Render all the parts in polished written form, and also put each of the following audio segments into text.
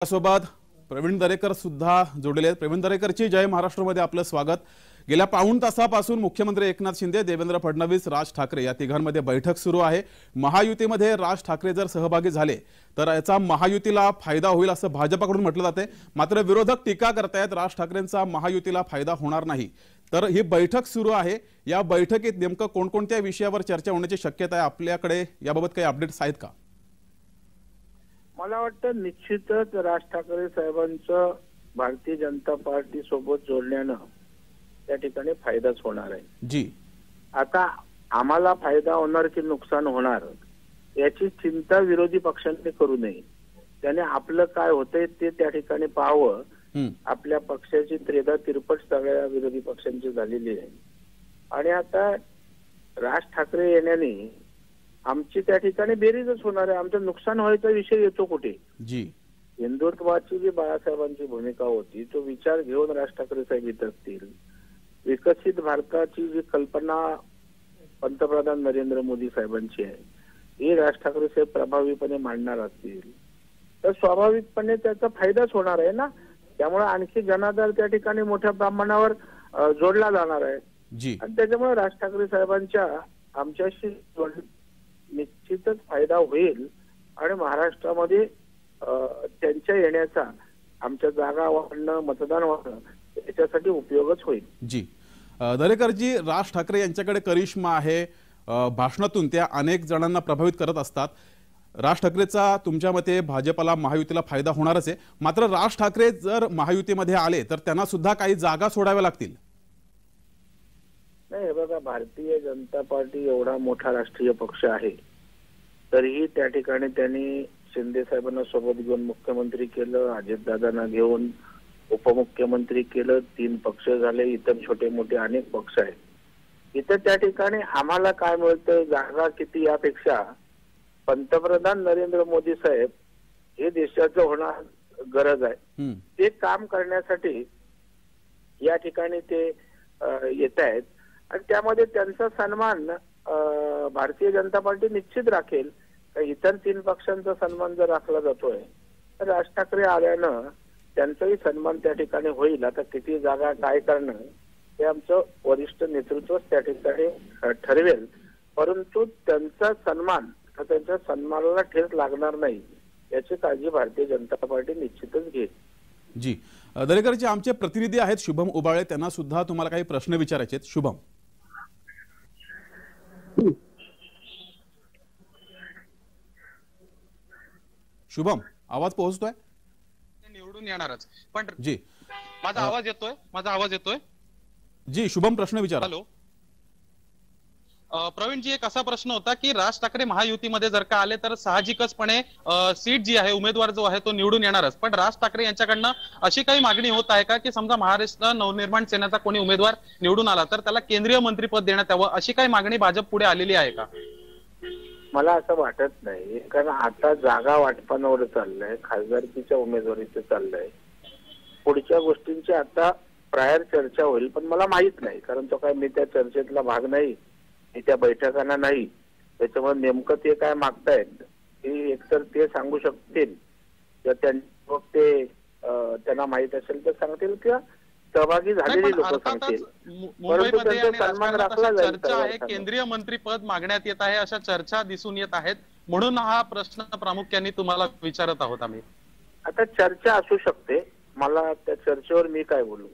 सोबत प्रवीण दरेकर सुद्धा जोडलेले आहेत। प्रवीण दरेकरची जय महाराष्ट्रमध्ये आपलं स्वागत। गेल्या पाऊण तासापासून मुख्यमंत्री एकनाथ शिंदे, देवेंद्र फडणवीस, राज ठाकरे या तिघांमध्ये बैठक सुरू आहे। महायुतीमध्ये राज ठाकरे जर सहभागी झाले तर याचा महायुतीला फायदा होईल असं भाजपकडून म्हटलं जाते। मात्र विरोधक टीका करतायत राज ठाकरेंचा महायुतीला फायदा होणार नाही। तर ही बैठक सुरू आहे, या बैठकीत नेमकं कोणकोणत्या विषयावर चर्चा होण्याची शक्यता आहे? आपल्याकडे याबाबत काही अपडेट्स आहेत का? मला वाटतं निश्चितच राज ठाकरे साहेबांचं भारतीय जनता पार्टी सोबत जोडण्यानं त्या ठिकाणी फायदाच होणार आहे। जी, आता आम्हाला फायदा होणार की नुकसान होणार याची चिंता विरोधी पक्षांनी करू नये। त्याने आपलं काय होतंय ते त्या ठिकाणी पाहावं। आपल्या पक्षाची त्रेधा तिरपट सगळ्या विरोधी पक्षांची झालेली आहे आणि आता राज ठाकरे येण्याने आमची त्या ठिकाणी बेरीजच होणार आहे। आमचं नुकसान व्हायचा विषय येतो कुठे? जी, हिंदुत्वाची जी बाळासाहेबांची भूमिका होती तो विचार घेऊन राज ठाकरे साहेब येत असतील, विकसित भारताची जी कल्पना पंतप्रधान नरेंद्र मोदी साहेबांची आहे ही राज ठाकरे साहेब प्रभावीपणे मांडणार असतील तर स्वाभाविकपणे त्याचा फायदाच होणार आहे ना। त्यामुळे आणखी जनाधार त्या ठिकाणी मोठ्या प्रमाणावर जोडला जाणार आहे। जी, आणि त्याच्यामुळे राज ठाकरे साहेबांच्या आमच्याशी निश्चितच फायदा होईल आणि महाराष्ट्रामध्ये त्यांच्या येण्याचा आमच्या जागा वाढणं, मतदान वाढणं याच्यासाठी उपयोगच होईल। जी, दरेकरजी, राज ठाकरे यांच्याकडे करिश्मा आहे, भाषणातून त्या अनेक जणांना प्रभावित करत असतात। राज ठाकरेचा तुमच्या मते भाजपला महायुतीला फायदा होणारच आहे। मात्र राज ठाकरे जर महायुतीमध्ये आले तर त्यांना सुद्धा काही जागा सोडाव्या लागतील। नाही, बघा, भारतीय जनता पार्टी एवढा मोठा राष्ट्रीय पक्ष आहे तरीही त्या ठिकाणी त्यांनी शिंदे साहेबांना सोबत घेऊन मुख्यमंत्री केलं, अजितदादांना घेऊन उपमुख्यमंत्री केलं, 3 पक्ष झाले, इतर छोटे मोठे अनेक पक्ष आहेत। इथं त्या ठिकाणी आम्हाला काय मिळतं, जागा किती यापेक्षा पंतप्रधान नरेंद्र मोदी साहेब हे देशाचं होणार गरज आहे। ते काम करण्यासाठी या ठिकाणी ते येत आहेत आणि त्यामध्ये त्यांचा सन्मान भारतीय जनता पार्टी निश्चित राखेल। इतर 3 पक्षांचा सन्मान जर राखला जातोय तर राज ठाकरे आल्यानं त्यांचाही सन्मान त्या ठिकाणी होईल। आता किती जागा काय करणं हे आमचं वरिष्ठ नेतृत्वच त्या ठिकाणी ठरवेल, परंतु त्यांचा सन्मान, त्यांच्या सन्मानाला ठेच लागणार नाही याची काळजी भारतीय जनता पार्टी निश्चितच घेईल। जी, दरेकरजी, आमचे प्रतिनिधी आहेत शुभम उबाळे, त्यांना सुद्धा तुम्हाला काही प्रश्न विचारायचे आहेत। शुभम, शुभम, आवाज पोहोचतोय? निवडून येणारच, पण जी, माझा आवाज येतोय? जी, शुभम, प्रश्न विचारा। हॅलो, प्रवीण जी, एक असा प्रश्न होता की राज ठाकरे महायुतीमध्ये जर का आले तर साहजिकचपणे सीट जी आहे, उमेदवार जो आहे तो निवडून येणारच। पण राज ठाकरे यांच्याकडनं अशी काही मागणी होत आहे का की समजा महाराष्ट्र नवनिर्माण सेनेचा कोणी उमेदवार निवडून आला तर त्याला केंद्रीय मंत्रीपद देण्यात यावं, अशी काही मागणी भाजप पुढे आलेली आहे का? मला असं वाटत नाही, कारण आता जागा वाटपांवर चाललंय, खासदारकीच्या उमेदवारीचं चाललंय, पुढच्या गोष्टींची आता प्रायर चर्चा होईल। पण मला माहित नाही, कारण तो काय मी त्या चर्चेतला भाग नाही, मी त्या बैठकांना नाही, त्याच्यामुळे नेमकं ते काय मागतायत हे एकतर ते सांगू शकतील किंवा ते त्यांना माहित असेल तर सांगतील किंवा सहभागी झालेली लोक सांगतील। मुंबईमध्ये चर्चा आहे, केंद्रीय मंत्रीपद मागण्यात येत आहे, अशा चर्चा दिसून येत आहेत, म्हणून हा प्रश्न प्रामुख्याने तुम्हाला विचारत आहोत आम्ही। आता चर्चा असू शकते, मला त्या चर्चेवर मी काय बोलू?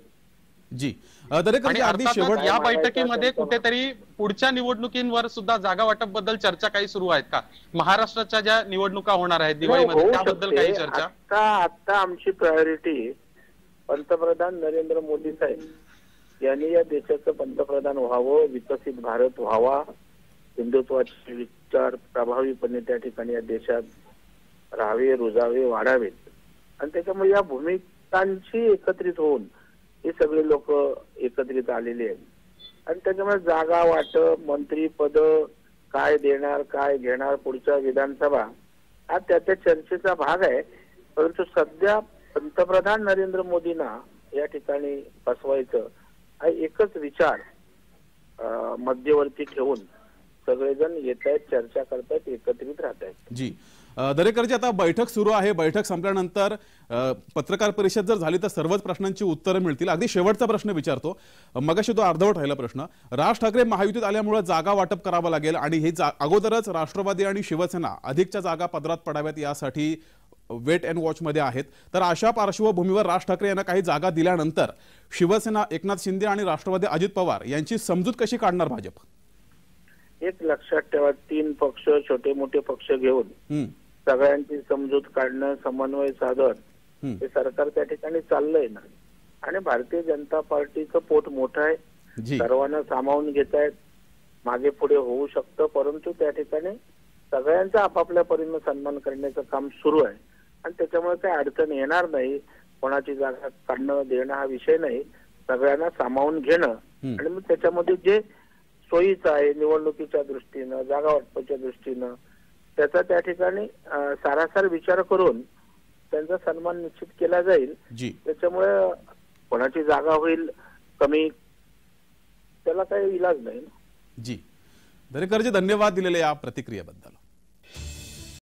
जी, दरेकर, या बैठकीमध्ये कुठेतरी पुढच्या निवडणुकींवर सुद्धा जागा वाटप बद्दल चर्चा काही सुरू आहेत का? महाराष्ट्राच्या ज्या निवडणुका होणार आहेत दिवाळीमध्ये त्याबद्दल काही चर्चा? आता आमची प्रायोरिटी पंतप्रधान नरेंद्र मोदी साहेब यांनी या देशाचं पंतप्रधान व्हावं, विकसित भारत व्हावा, हिंदुत्वाचे विचार प्रभावीपणे त्या ठिकाणी या देशात राहावे, रुजावे, वाढावेत आणि त्याच्यामुळे या भूमिकांची एकत्रित होऊन हे सगळे लोक एकत्रित आलेले आहेत आणि त्याच्यामुळे जागा वाटप, मंत्रीपद काय देणार, काय घेणार, पुढच्या विधानसभा हा त्या चर्चेचा भाग आहे। परंतु सध्या पंतप्रधान नरेंद्र मोदींना या ठिकाणी बसवायचं हा एकच विचार मध्यवर्ती ठेवून सगळेजण येत आहेत, चर्चा करतायत, एकत्रित राहत आहेत। जी, दरेकरजी, आता बैठक सुरू आहे. बैठक संपल्यानंतर पत्रकार परिषद जर झाली तर सर्वच प्रश्नांची उत्तरं मिळतील. अगदी शेवटचा प्रश्न विचारतो, मगाशी तो अर्धवट राहिला प्रश्न. राज ठाकरे महायुतीत आल्यामुळे जागा वाटप करावं लागेल आणि हे अगोदरच राष्ट्रवादी आणि शिवसेना अधिकच्या जागा पदरात पडाव्यात यासाठी वेट अँड वॉच मध्ये आहेत. तर अशा पार्श्वभूमीवर राज ठाकरे यांना काही जागा दिल्यानंतर शिवसेना एकनाथ शिंदे आणि राष्ट्रवादी अजित पवार यांची समजूत कशी काढणार भाजप? एक लक्षात ठेवा, 3 पक्ष, छोटे मोठे पक्ष घेऊन सगळ्यांची समजूत काढणं, समन्वय साधन हे सरकार त्या ठिकाणी चाललंय ना. आणि भारतीय जनता पार्टीचं पोट मोठं आहे, सर्वांना सामावून घेत आहेत. मागे पुढे होऊ शकतं, परंतु त्या ठिकाणी सगळ्यांचा आपापल्या परीने सन्मान करण्याचं काम सुरू आहे आणि त्याच्यामुळे काही अडचण येणार नाही. कोणाची जागा काढणं देणं हा विषय नाही, सगळ्यांना सामावून घेणं आणि मग त्याच्यामध्ये जे सोयीचं आहे निवडणुकीच्या दृष्टीनं, जागा वाटपाच्या दृष्टीनं, त्याचा त्या ठिकाणी सारासार विचार करून त्यांचा सन्मान निश्चित केला जाईल. त्याच्यामुळे कोणाची जागा होईल कमी, त्याला काही इलाज नाही. जी, दरेकरजी, धन्यवाद दिलेल्या या प्रतिक्रियेबद्दल.